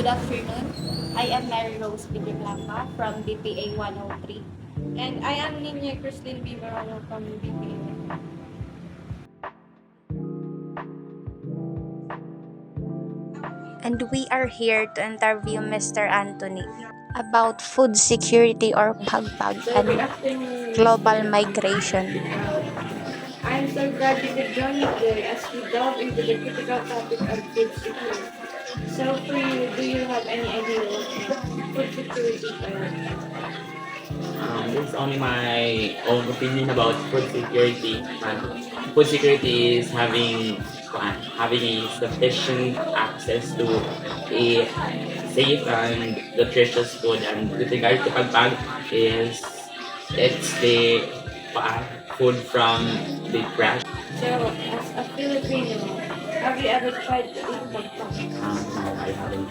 Good afternoon. I am Mary Rose Pidiplapa from BPA 103. And I am Ninya Christine Vivarano from BPA. And we are here to interview Mr. Anthony about food security or pagpag So good and afternoon. global migration. I am so glad you could join me today as we delve into the critical topic of food security. So for you, do you have any idea what food security is? This is only my own opinion about food security. Food security is having a sufficient access to a safe and nutritious food. And with regard to pagpag, is it's the food from the trash. So as a Filipino, have you ever tried to eat pagpag? No, I haven't.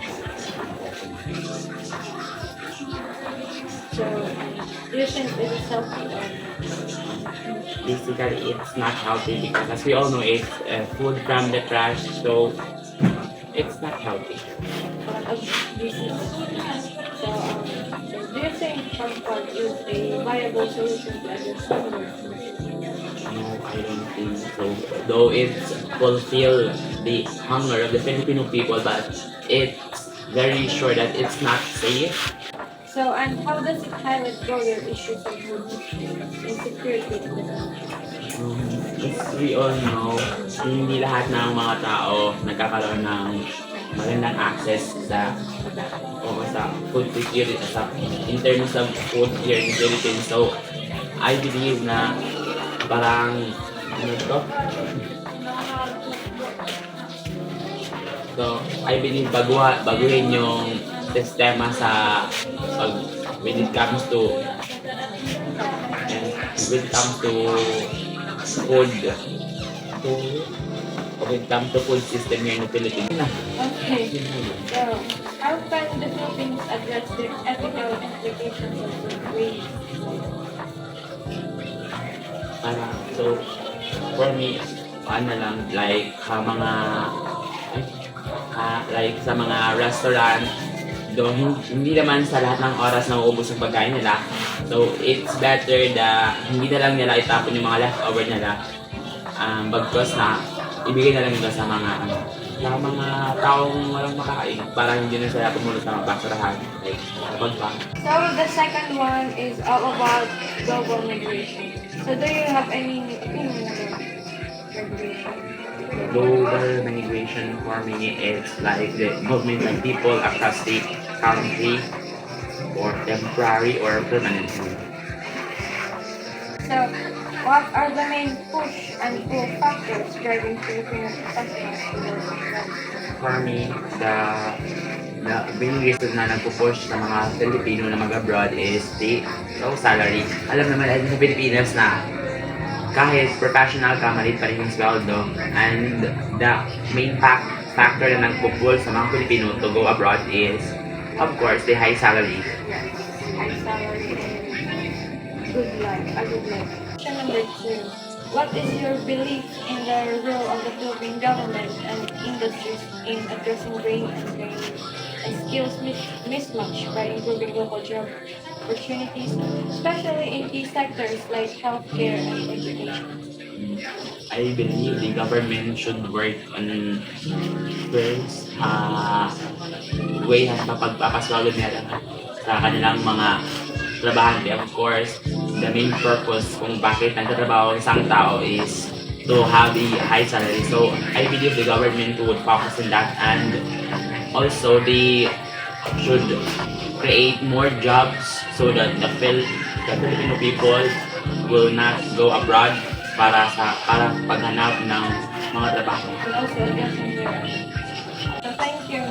So do you think it is healthy or Basically, it's not healthy because, as we all know, it's food from the trash, so it's not healthy. of disease? So, do you think pagpag is a viable solution to address hunger? No, I don't think so. Though it fulfill the hunger of the Filipino people, but it's very sure that it's not safe. So, and how does it highlight broader issues of food insecurity in the country? As we all know, hindi lahat ng mga tao nagkakaroon ng magandang access sa food security in terms of food here in the Philippines. So, I believe na parang So, I believe baguhin yung sistema pag when it comes to food when it comes to food system here in the Philippines. Okay, so how can the Philippines address the ethical implications of food waste? So, for me, like sa mga restaurant, though hindi naman sa lahat ng oras na uubos yung pagkain nila. So, it's better hindi na lang nila itapon yung mga leftover nila. Bagkos na ibigay na lang nila sa mga taong walang makakain para hindi na sila pumunod sa mga basurahan. Like, pagpag. So, the second one is all about global migration. So, do you have any opinion about migration? Global migration for me is like the movement of people across the country or temporary or permanently. So, what are the main push and pull factors driving Filipino professionals towards abroad? For me, the main reason na nagpo-push sa mga Filipino na mag-abroad is the low salary. Alam naman natin sa Pilipinas na kahit professional ka, maliit pa rin yung sweldo. And the main factor na nagpo-pull sa mga Filipino to go abroad is, of course, the high salary. Yes, high salary and good life, a good life. Question number 2. What is your belief in the role of the Philippine government and industries in addressing brain and skills mismatch by improving local job opportunities, especially in key sectors like healthcare and education? I believe the government should work on first way na pagpapaswalo nila sa kanilang mga trabahante. Of course, the main purpose kung bakit nagtatrabaho ang isang tao is to have a high salary. So, I believe the government would focus on that, and also they should create more jobs so that the Filipino people will not go abroad para paghanap ng mga trabaho. And also addressing their So thank you.